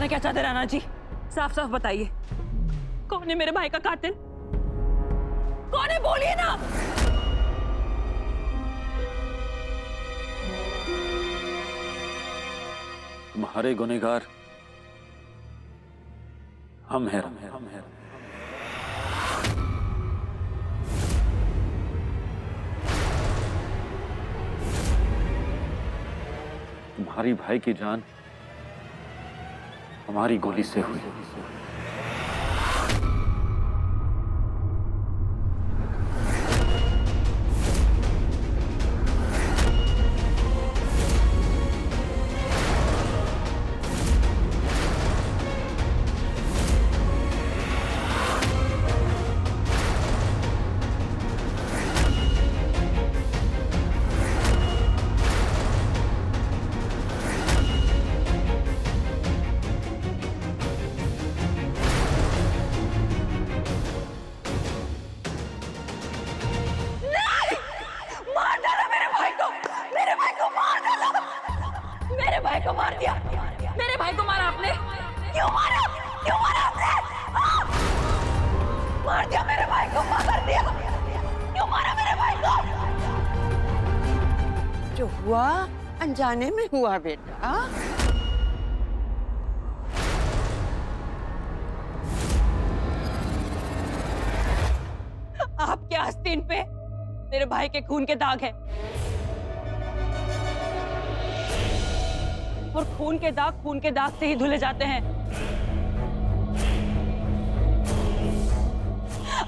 कहना क्या चाहते राणा जी? साफ साफ बताइए, कौन है मेरे भाई का कातिल? कौन है, बोलिए ना। तुम्हारे गुनहगार हम हैं। तुम्हारी भाई की जान हमारी गोली से हुई। को मार दिया। मेरे भाई को मारा आपने। क्यों मारा? क्यों मारा आपने? मार दिया मेरे भाई को, मार दिया। क्यों मारा मेरे भाई को? जो हुआ अनजाने में हुआ बेटा। आपके आस्तीन पे मेरे भाई के खून के दाग है, और खून के दाग से ही धुले जाते हैं।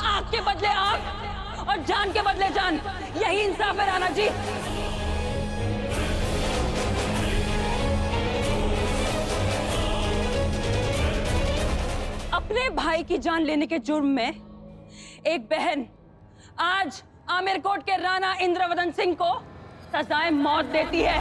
आग के बदले आग और जान के बदले जान, यही इंसाफ है राणा जी। अपने भाई की जान लेने के जुर्म में एक बहन आज आमिरकोट के राणा इंद्रवदन सिंह को सजाए मौत देती है।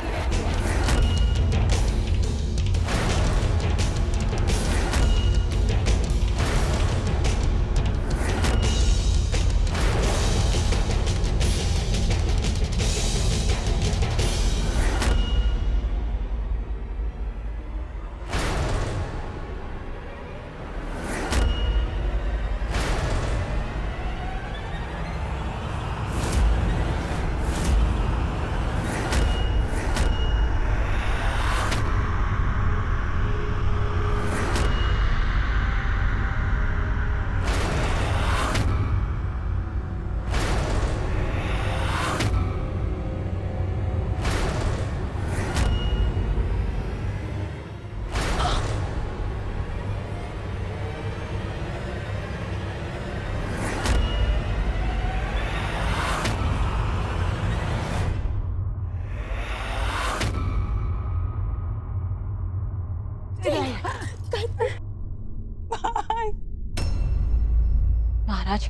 महाराज,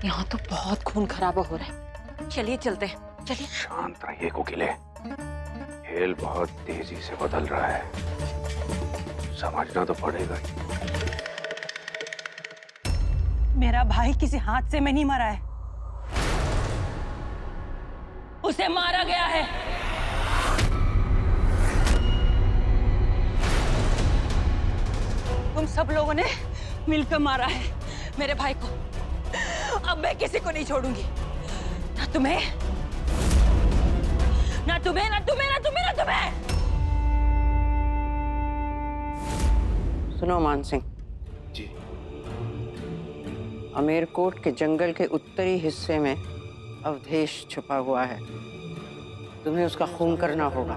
यहाँ तो बहुत खून खराबा हो रहा है। चलिए चलते हैं, चलिए। शांत रहिए कोकिले, खेल बहुत तेजी से बदल रहा है, समझना तो पड़ेगा। मेरा भाई किसी हादसे में नहीं मरा है, उसे मारा गया है। तुम सब लोगों ने मिलकर मारा है मेरे भाई को। अब मैं किसी को नहीं छोड़ूंगी, ना तुम्हें, ना तुम्हें, ना तुम्हें, ना तुम्हें, ना तुम्हें। सुनो मान सिंह जी। अमेरकोट के जंगल के उत्तरी हिस्से में अवधेश छुपा हुआ है। तुम्हें उसका खून करना होगा,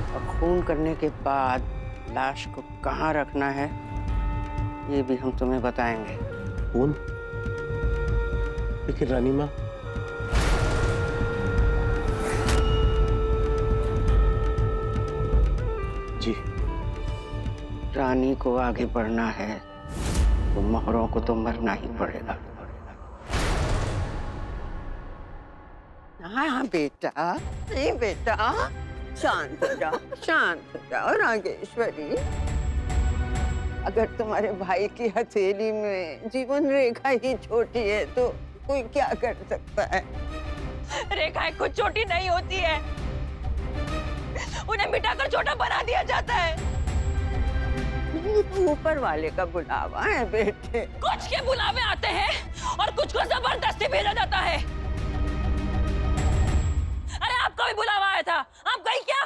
और खून करने के बाद लाश को कहाँ रखना है ये भी हम तुम्हें बताएंगे। खून? लेकिन रानी माँ, जी रानी को आगे बढ़ना है तो मोहरों को तो मरना ही पड़ेगा। हाँ बेटा, नहीं बेटा, शांत हो जाओ, शांत हो जाओ रागेश्वरी। अगर तुम्हारे भाई की हथेली में जीवन रेखा ही छोटी है तो कोई क्या कर सकता है? रेखाएं कुछ छोटी नहीं होती है, उन्हें मिटाकर छोटा बना दिया जाता है। ये तो ऊपर वाले का बुलावा है बेटे। कुछ के बुलावे आते हैं और कुछ को जबरदस्ती भेजा जाता है। अरे आपका भी बुलावा आया था, आप गई क्या?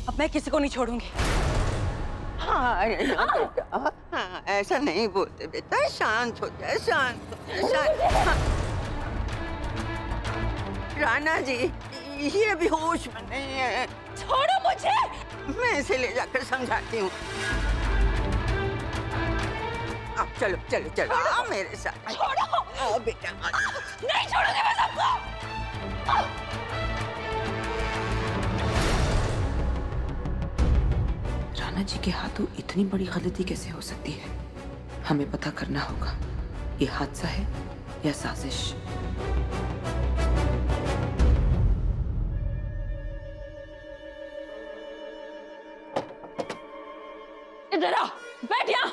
अब मैं किसी को नहीं छोड़ूंगी। हाँ, अरे ना बेटा, हाँ, ऐसा नहीं बोलते बेटा, शांत हो जाए, शांत हो जाए, शांत। हाँ। राणा जी, ये अभी होश में नहीं है। छोड़ो मुझे। मैं इसे ले जाकर समझाती हूँ। अब चलो चलो चलो, आओ मेरे साथ। छोड़ो। आओ बेटा। नहीं छोड़ूंगी मैं सबको। राणा जी के हाथों इतनी बड़ी गलती कैसे हो सकती है? हमें पता करना होगा, ये हादसा है या साजिश। इधर आओ, बैठ यहाँ।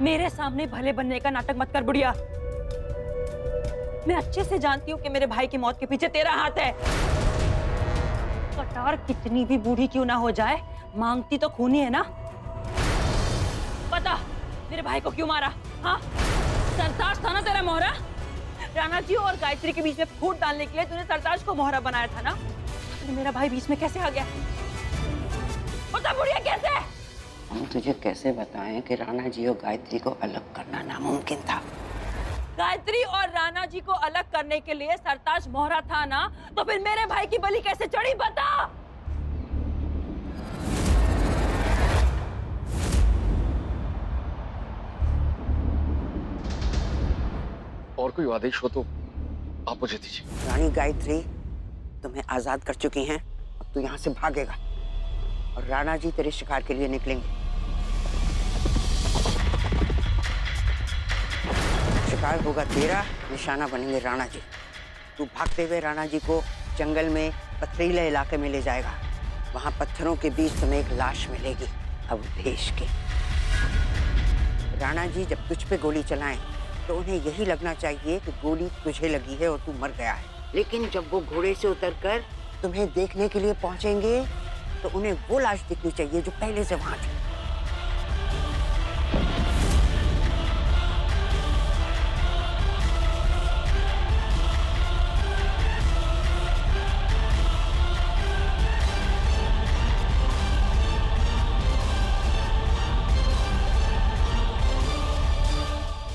मेरे सामने भले बनने का नाटक मत कर बुढ़िया। मैं अच्छे से जानती हूँ कि मेरे भाई की मौत के पीछे तेरा हाथ है। कटार कितनी भी बूढ़ी क्यों ना हो जाए, मांगती तो खूनी है ना। पता मेरे भाई को क्यों मारा? हाँ, सरताज था ना तेरा मोहरा। राणा जी और गायत्री के बीच में फूट डालने के लिए तूने सरताज को मोहरा बनाया था ना। तो मेरा भाई बीच में कैसे आ गया? बता बुढ़िया कैसे? हम तुझे कैसे बताएं कि राणा जी और गायत्री को अलग करना नामुमकिन था। गायत्री और राणा जी को अलग करने के लिए सरताज मोहरा था ना, तो फिर मेरे भाई की बलि कैसे चढ़ी बता। और कोई आदेश हो तो आप मुझे दीजिए। रानी गायत्री तुम्हें आजाद कर चुकी हैं, अब तू यहाँ से भागेगा और राणा जी तेरे शिकार के लिए निकलेंगे। शिकार होगा तेरा, निशाना बनेंगे राणा जी। तू भागते हुए राणा जी को जंगल में पथरीले इलाके में ले जाएगा। वहां पत्थरों के बीच तुम्हें एक लाश मिलेगी, अवधेश की। राणा जी जब तुझ पे गोली चलाएं तो उन्हें यही लगना चाहिए कि गोली तुझे लगी है और तू मर गया है। लेकिन जब वो घोड़े से उतरकर तुम्हें देखने के लिए पहुंचेंगे तो उन्हें वो लाश दिखनी चाहिए जो पहले से वहां थी।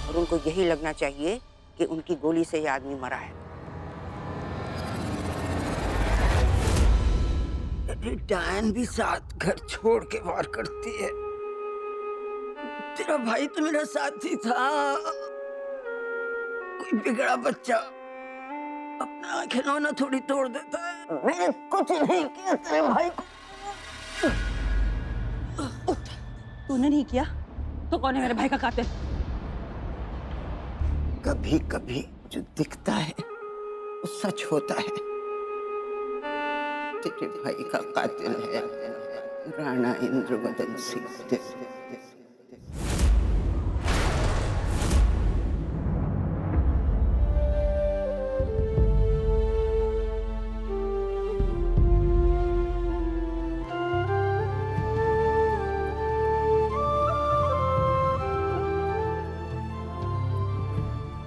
और उनको यही लगना चाहिए कि उनकी गोली से ये आदमी मरा है। डायन भी साथ घर छोड़ के वार करती है। तेरा भाई तो मेरा साथी था। कोई बिगड़ा बच्चा अपना खिलौना थोड़ी तोड़ देता है। मैंने कुछ नहीं किया तेरे भाई को। तूने नहीं किया तो कौन है मेरे भाई का कातिल? कभी कभी जो दिखता है वो सच होता है। तेरे भाई का कातिल है राणा इंद्रवदन सिंह।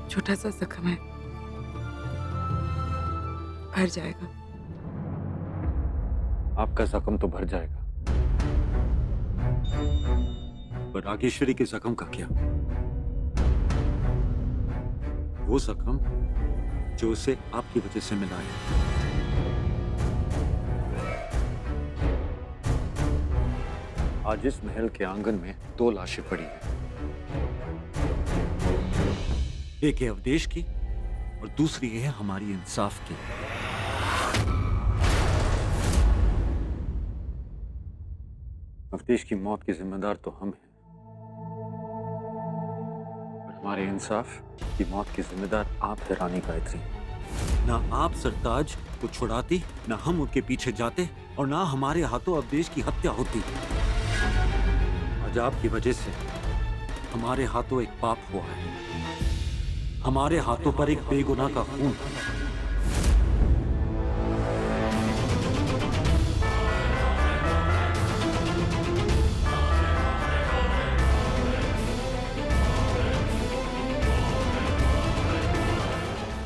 छोटा सा जख्म है, भर जाएगा। आपका जख्म तो भर जाएगा, पर रागेश्वरी के जख्म का क्या? वो जख्म जो उसे आपकी वजह से मिला है। आज इस महल के आंगन में 2 लाशें पड़ी हैं। एक है अवधेश की और दूसरी है हमारी इंसाफ की। अवधेश की मौत के जिम्मेदार तो हम हैं, और हमारे इंसाफ की मौत के जिम्मेदार आप है रानी गायत्री। ना आप सरताज को छुड़ाती, ना हम उनके पीछे जाते, और ना हमारे हाथों अवधेश की हत्या होती। आज आपकी वजह से हमारे हाथों एक पाप हुआ है, हमारे हाथों पर एक बेगुनाह का खून।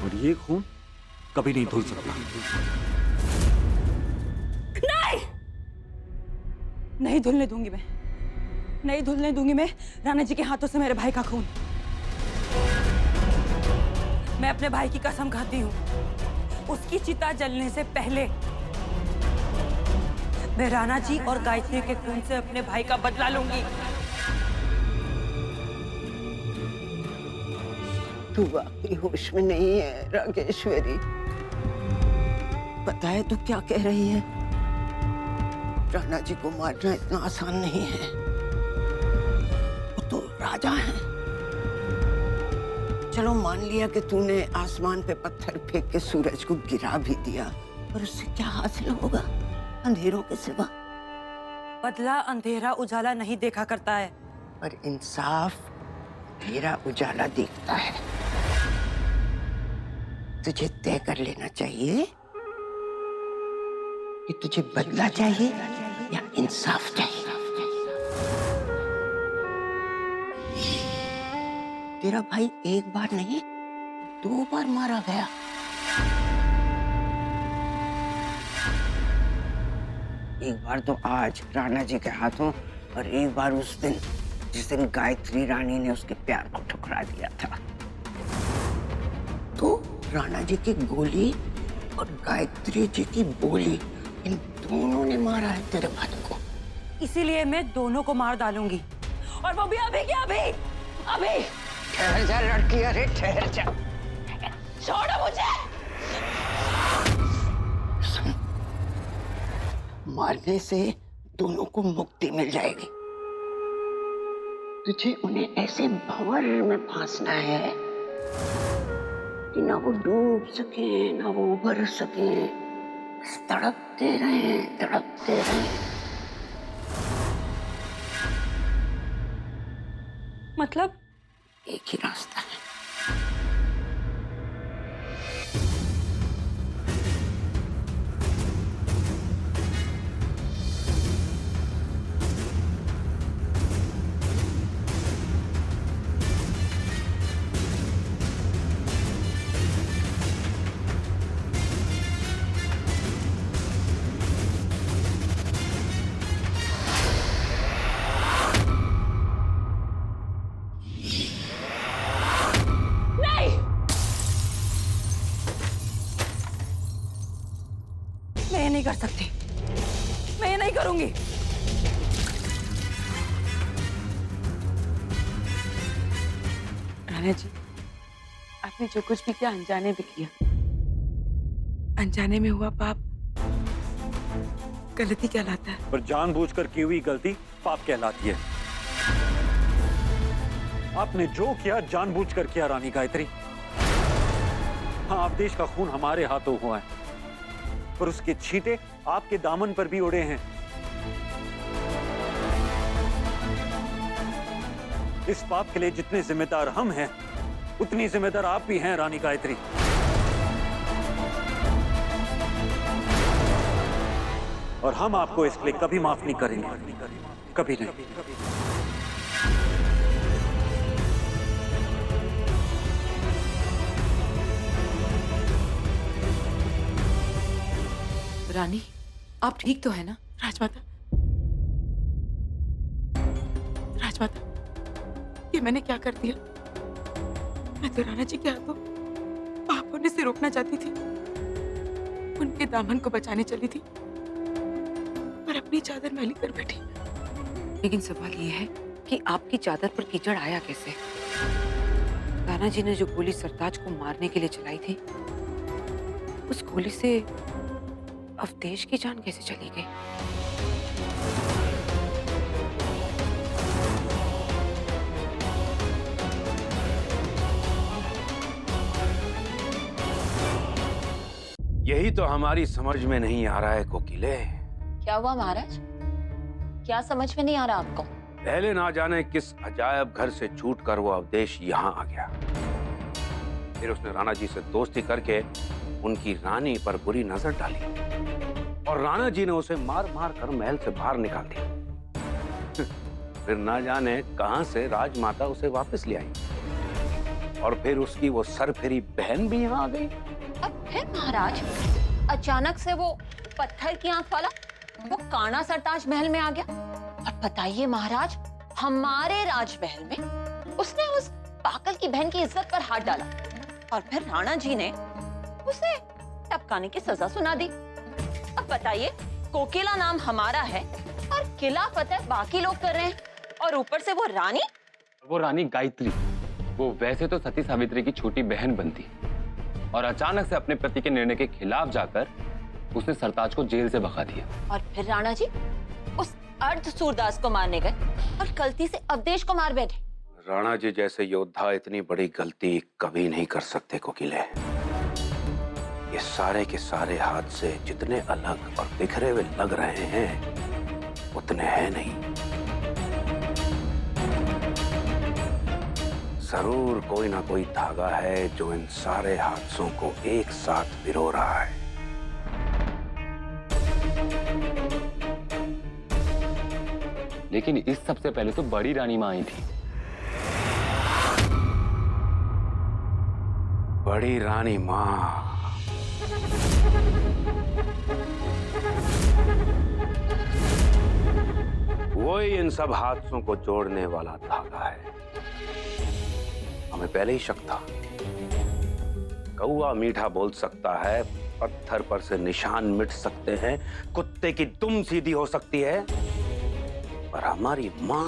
और ये खून कभी नहीं धुल सकता। नहीं, नहीं धुलने दूंगी मैं, नहीं धुलने दूंगी मैं राणा जी के हाथों से मेरे भाई का खून। मैं अपने भाई की कसम खाती हूँ, उसकी चिता जलने से पहले मैं राणा जी और गायत्री के खून से अपने भाई का बदला लूंगी। तू वाकई होश में नहीं है रागेश्वरी। पता है तू क्या कह रही है? राणा जी को मारना इतना आसान नहीं है। वो तो राजा हैं। चलो मान लिया कि तूने आसमान पे पत्थर फेंक के सूरज को गिरा भी दिया, पर उससे क्या हासिल होगा अंधेरों के सिवा? बदला अंधेरा उजाला नहीं देखा करता है। पर इंसाफ अंधेरा उजाला देखता है। तुझे तय कर लेना चाहिए कि तुझे बदला चाहिए या इंसाफ चाहिए। तेरा भाई एक बार नहीं 2 बार मारा गया। एक बार तो आज राणा जी के हाथों, और एक बार उस दिन जिस दिन गायत्री रानी ने उसके प्यार को ठुकरा दिया था। तो राणा जी की गोली और गायत्री जी की बोली, इन दोनों ने मारा है तेरे भाई को। इसीलिए मैं दोनों को मार डालूंगी, और वो भी अभी के अभी। अभी ठहर जा लड़की, अरे ठहर जा। छोड़ो मुझे। सुन, मारने से दोनों को मुक्ति मिल जाएगी। तुझे उन्हें ऐसे भंवर में फांसना है कि ना वो डूब सके ना वो उभर सके, बस तड़पते रहें, तड़पते रहें। मतलब एक ही रास्ता है। मैं ये नहीं कर सकती, मैं ये नहीं करूंगी। राणा जी, आपने जो कुछ भी किया अनजाने भी किया। अनजाने में हुआ पाप गलती कहलाता है। पर जानबूझकर की हुई गलती पाप कहलाती है। आपने जो किया जानबूझकर किया रानी गायत्री। हाँ, अवधेश का खून हमारे हाथों हुआ है, पर उसके छींटे आपके दामन पर भी उड़े हैं। इस पाप के लिए जितने जिम्मेदार हम हैं, उतनी जिम्मेदार आप भी हैं रानी गायत्री। और हम आपको इसके लिए कभी माफ नहीं करेंगे, कभी नहीं। रानी, आप ठीक तो है ना? राजमाता, राजमाता, ये मैंने क्या कर दिया? मैं तो राणा जी के हाथों पाप होने से रोकना चाहती थी, उनके दामन को बचाने चली थी, पर अपनी चादर मैली कर बैठी। लेकिन सवाल ये है कि आपकी चादर पर कीचड़ आया कैसे? राणा जी ने जो गोली सरताज को मारने के लिए चलाई थी, उस गोली से अवधेश की जान कैसे चली गई? यही तो हमारी समझ में नहीं आ रहा है कोकिले। क्या हुआ महाराज? क्या समझ में नहीं आ रहा आपको? पहले ना जाने किस अजायब घर से छूट कर वो अवधेश यहाँ आ गया। फिर उसने राणा जी से दोस्ती करके उनकी रानी पर बुरी नजर डाली और राणा जी ने उसे मार मार कर महल से बाहर निकाल दिया। फिर ना जाने कहां से राजमाता उसे वापस ले आई और फिर उसकी वो सरफिरी बहन भी यहाँ आ गई। अब फिर महाराज अचानक से वो पत्थर की आंख वाला वो काना सरताज महल में आ गया। और बताइए महाराज, हमारे राजमहल में उसने उस पागल की बहन की इज्जत पर हाथ डाला और फिर राणा जी ने उसे टपकाने की सजा सुना दी। अब बताइए, कोकिला नाम हमारा है और किला फतेह बाकी लोग कर रहे हैं और ऊपर से वो रानी गायत्री, वो वैसे तो सती सावित्री की छोटी बहन बनती और अचानक से अपने पति के निर्णय के खिलाफ जाकर उसने सरताज को जेल से भगा दिया। और फिर राणा जी उस अर्ध सूरदास को मारने गए और गलती से अवधेश को मार बैठे। राणा जी जैसे योद्धा इतनी बड़ी गलती कभी नहीं कर सकते कोकिले। ये सारे के सारे हादसे जितने अलग और बिखरे हुए लग रहे हैं उतने हैं नहीं। जरूर कोई ना कोई धागा है जो इन सारे हादसों को एक साथ पिरो रहा है। लेकिन इस सबसे पहले तो बड़ी रानी मां आई थी। बड़ी रानी मां, वही इन सब हादसों को जोड़ने वाला धागा है। हमें पहले ही शक था। कौवा मीठा बोल सकता है, पत्थर पर से निशान मिट सकते हैं, कुत्ते की दुम सीधी हो सकती है, पर हमारी मां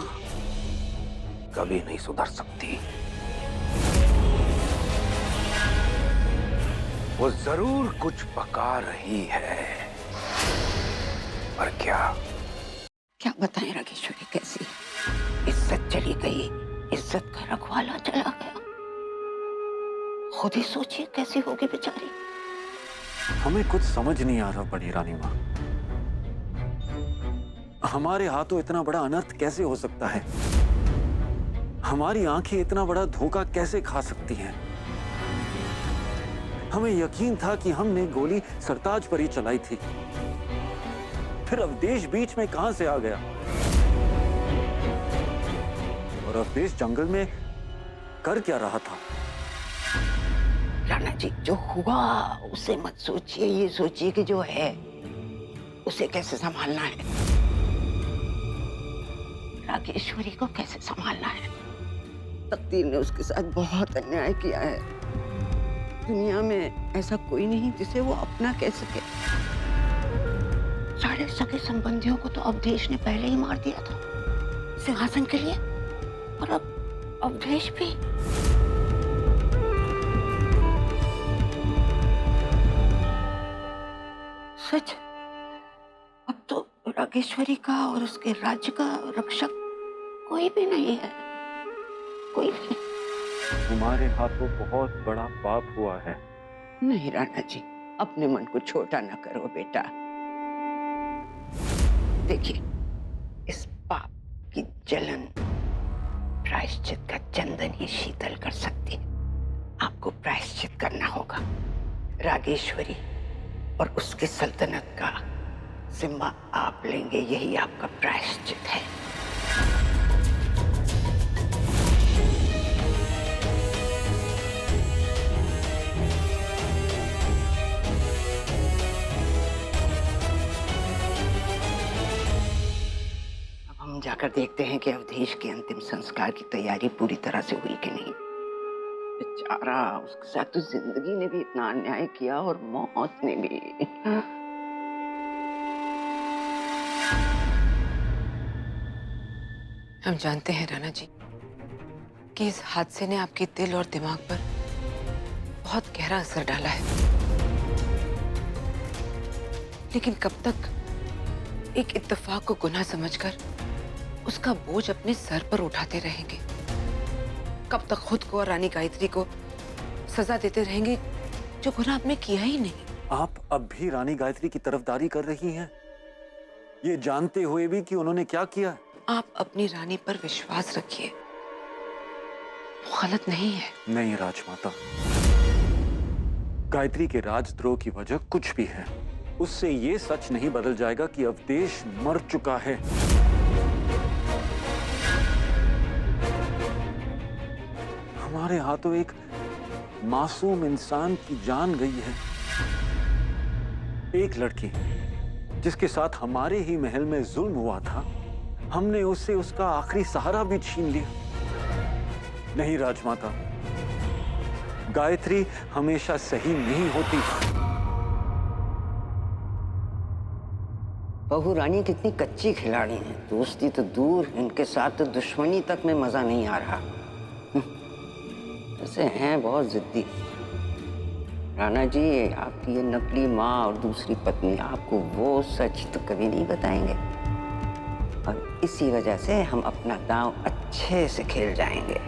कभी नहीं सुधर सकती। वो जरूर कुछ पका रही है, पर क्या बताएं रागेश्वरी, कैसी इज्जत चली गई, इज्जत का रखवाला चला गया। खुद ही सोचिए कैसी होगी बेचारी। हमें कुछ समझ नहीं आ रहा बड़ी रानी माँ। हमारे हाथों इतना बड़ा अनर्थ कैसे हो सकता है? हमारी आंखें इतना बड़ा धोखा कैसे खा सकती हैं? हमें यकीन था कि हमने गोली सरताज पर ही चलाई थी, फिर अवधेश बीच में कहां से आ गया? और अवधेश जंगल में कर क्या रहा था? राणा जी, जो हुआ उसे मत सोचिए, ये सोचिए कि जो है उसे कैसे संभालना है, रागेश्वरी को कैसे संभालना है। तकदीर ने उसके साथ बहुत अन्याय किया है। दुनिया में ऐसा कोई नहीं जिसे वो अपना कह सके। सारे सगे संबंधियों को तो अवधेश ने पहले ही मार दिया था सिंहासन के लिए, और अब अवधेश भी। सच, अब तो रागेश्वरी का और उसके राज्य का रक्षक कोई भी नहीं है, कोई भी। तुम्हारे हाथों बहुत बड़ा पाप हुआ है। नहीं राणा जी, अपने मन को छोटा ना करो बेटा। देखिए, इस पाप की जलन प्रायश्चित का चंदन ही शीतल कर सकती है। आपको प्रायश्चित करना होगा। रागेश्वरी और उसके सल्तनत का जिम्मा आप लेंगे, यही आपका प्रायश्चित है। जाकर देखते हैं कि अवधेश के अंतिम संस्कार की तैयारी पूरी तरह से हुई कि नहीं। बेचारा, उसके साथ तो जिंदगी ने भी इतना अन्याय किया और मौत ने भी। हम जानते हैं राणा जी कि इस हादसे ने आपके दिल और दिमाग पर बहुत गहरा असर डाला है, लेकिन कब तक एक इत्तेफाक को गुनाह समझकर उसका बोझ अपने सर पर उठाते रहेंगे? कब तक खुद को और रानी गायत्री को सजा देते रहेंगे जो गुनाह आपने किया ही नहीं? आप अब भी रानी गायत्री की तरफदारी कर रही हैं, ये जानते हुए भी कि उन्होंने क्या किया? आप अपनी रानी पर विश्वास रखिए, वो गलत नहीं है। नहीं राजमाता, गायत्री के राजद्रोह की वजह कुछ भी है, उससे ये सच नहीं बदल जाएगा कि अवधेश मर चुका है। हमारे हाथों एक मासूम इंसान की जान गई है। एक लड़की जिसके साथ हमारे ही महल में जुल्म हुआ था, हमने उससे उसका आखिरी सहारा भी छीन लिया। नहीं राजमाता, गायत्री हमेशा सही नहीं होती। बहू रानी कितनी कच्ची खिलाड़ी है, दोस्ती तो दूर, इनके साथ तो दुश्मनी तक में मजा नहीं आ रहा। ऐसे हैं बहुत जिद्दी। राणा जी, आपकी ये नकली माँ और दूसरी पत्नी आपको वो सच तो कभी नहीं बताएंगे, और इसी वजह से हम अपना दांव अच्छे से खेल जाएंगे।